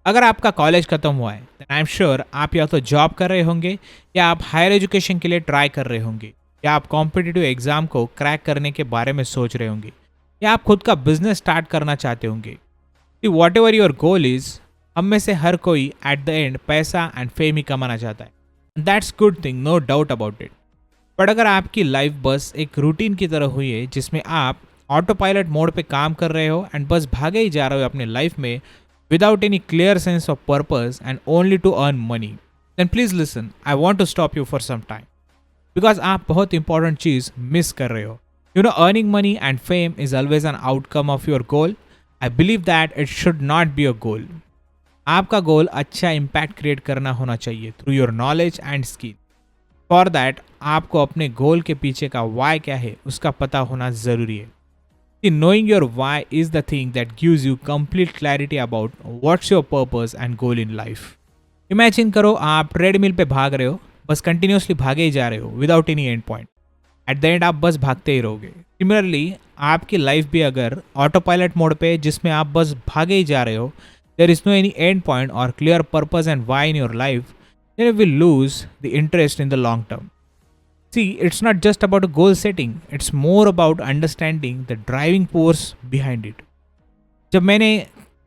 अगर आपका कॉलेज खत्म हुआ है देन आई एम श्योर आप या तो जॉब कर रहे होंगे या आप हायर एजुकेशन के लिए ट्राई कर रहे होंगे या आप कॉम्पिटिटिव एग्जाम को क्रैक करने के बारे में सोच रहे होंगे या आप खुद का बिजनेस स्टार्ट करना चाहते होंगे। Whatever your goal is, हम में से हर कोई एट द एंड पैसा एंड फेम ही कमाना चाहता है। That's good thing, no doubt about it. But अगर आपकी लाइफ बस एक रूटीन की तरह हुई है जिसमें आप ऑटो पायलट मोड पे काम कर रहे हो एंड बस भागे ही जा रहे हो अपने लाइफ में without any clear sense of purpose and only to earn money, then please listen, I want to stop you for some time. Because आप बहुत important चीज़ मिस कर रहे हो। Earning money and fame is always an outcome of your goal. I believe that it should not be a goal. आपका गोल अच्छा impact create करना होना चाहिए through your knowledge and skill. For that, आपको अपने गोल के पीछे का why क्या है उसका पता होना ज़रूरी है। See, knowing your why is the thing that gives you complete clarity about what's your purpose and goal in life. Imagine करो आप ट्रेडमिल पे भाग रहे हो, बस कंटिन्यूसली भागे ही जा रहे हो without any end point. Eight the and आप बस भागते ही रहोगे। सिमिलरली आपकी लाइफ भी अगर ऑटो पायलट मोड पे जिसमें आप बस भागे ही जा रहे हो, there is no any end point और clear purpose and why in your life, then you will lose the interest in the long term. See, it's not just about a goal setting, it's more about understanding the driving force behind it. जब मैंने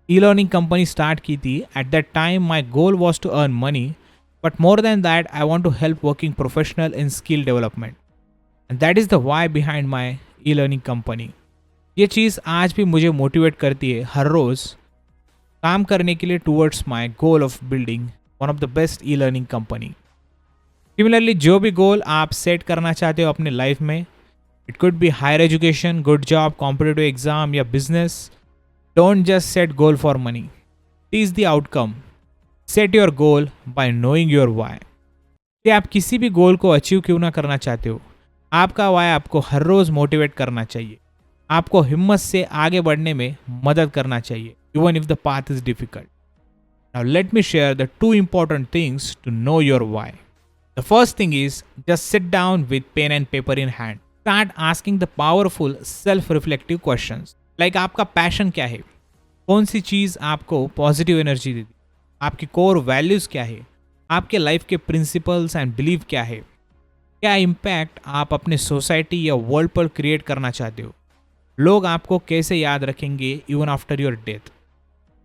e-learning company start की थी, at that time my goal was to earn money, but more than that, I want to help working professional in skill development. And that is the why behind my e-learning company. ये चीज़ आज भी मुझे motivate करती है हर रोज़ काम करने के लिए towards my goal of building one of the best e-learning company. Similarly जो भी गोल आप सेट करना चाहते हो अपने लाइफ में, it could be higher education, good job, competitive exam या business, don't just set goal for money, is the outcome. Set your goal by knowing your why. कि आप किसी भी गोल को अचीव क्यों ना करना चाहते हो, आपका वाई आपको हर रोज़ मोटिवेट करना चाहिए, आपको हिम्मत से आगे बढ़ने में मदद करना चाहिए, even if the path is difficult. Now let me share the two important things to know your why. The first thing is just sit down with pen and paper in hand. Start asking the powerful self-reflective questions. Like आपका passion क्या है, कौन सी चीज़ आपको positive energy देती, आपकी core values क्या है, आपके लाइफ के प्रिंसिपल्स एंड बिलीव क्या है, क्या इम्पैक्ट आप अपने सोसाइटी या वर्ल्ड पर क्रिएट करना चाहते हो, लोग आपको कैसे याद रखेंगे इवन आफ्टर योर डेथ,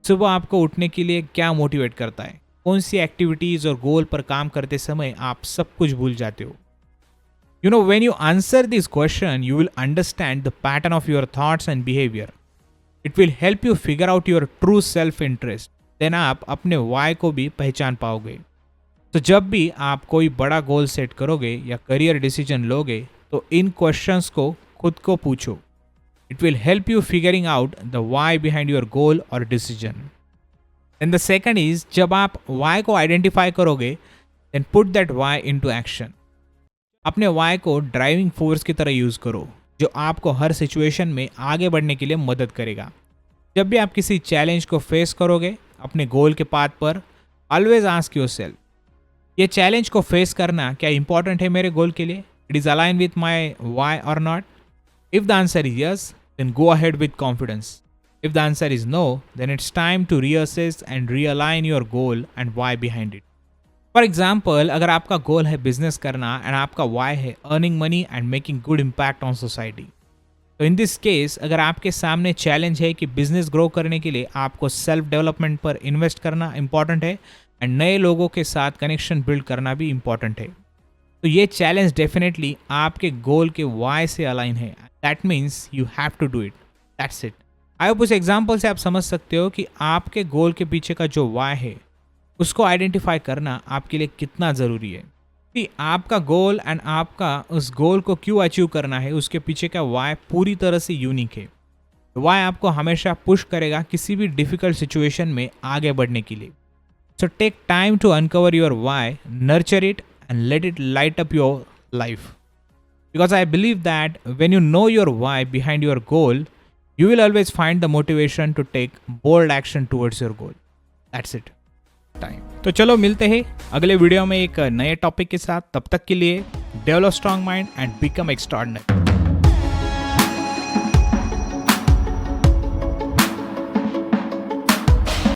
सुबह आपको उठने के लिए क्या मोटिवेट करता है, कौन सी एक्टिविटीज़ और गोल पर काम करते समय आप सब कुछ भूल जाते हो। When you answer this question you will understand the pattern of your thoughts and behaviour. It will help you figure out your true self interest. Then आप अपने वाई को भी पहचान पाओगे। तो जब भी आप कोई बड़ा गोल सेट करोगे या करियर डिसीजन लोगे तो इन क्वेश्चंस को खुद को पूछो। It will help you figuring out the why behind your goal और decision. And the second is, जब आप वाई को आइडेंटिफाई करोगे then put that why into action. अपने वाई को ड्राइविंग फोर्स की तरह यूज़ करो जो आपको हर सिचुएशन में आगे बढ़ने के लिए मदद करेगा। जब भी आप किसी चैलेंज को फेस करोगे अपने गोल के पाथ पर, ऑलवेज आस्क योरसेल्फ, ये चैलेंज को फेस करना क्या इंपॉर्टेंट है मेरे गोल के लिए, it is align with my why और not. If the answer is yes then go ahead with confidence. If the answer is no, then it's time to reassess and realign your goal and why behind it. For example, अगर आपका गोल है business करना and आपका why है earning money and making good impact on society, तो in this case अगर आपके सामने चैलेंज है कि बिजनेस ग्रो करने के लिए आपको सेल्फ डेवलपमेंट पर इन्वेस्ट करना इंपॉर्टेंट है एंड नए लोगों के साथ कनेक्शन बिल्ड करना भी इंपॉर्टेंट है, तो ये चैलेंज डेफिनेटली आपके गोल के why से अलाइन है। That means you have to do it, that's it. I hope उस एग्जाम्पल से आप समझ सकते हो कि आपके गोल के पीछे का जो वाई है उसको आइडेंटिफाई करना आपके लिए कितना ज़रूरी है। कि आपका गोल एंड आपका उस गोल को क्यों अचीव करना है उसके पीछे का वाई पूरी तरह से यूनिक है। वाई आपको हमेशा पुश करेगा किसी भी डिफ़िकल्ट सिचुएशन में आगे बढ़ने के लिए। So take time to uncover your why, nurture it and let it light up your life. Because I believe that when you know your why behind your goal, you will always find the motivation to take bold action towards your goal. That's it. Time. तो चलो मिलते हैं अगले video में एक नए topic के साथ। तब तक के लिए develop strong mind and become extraordinary.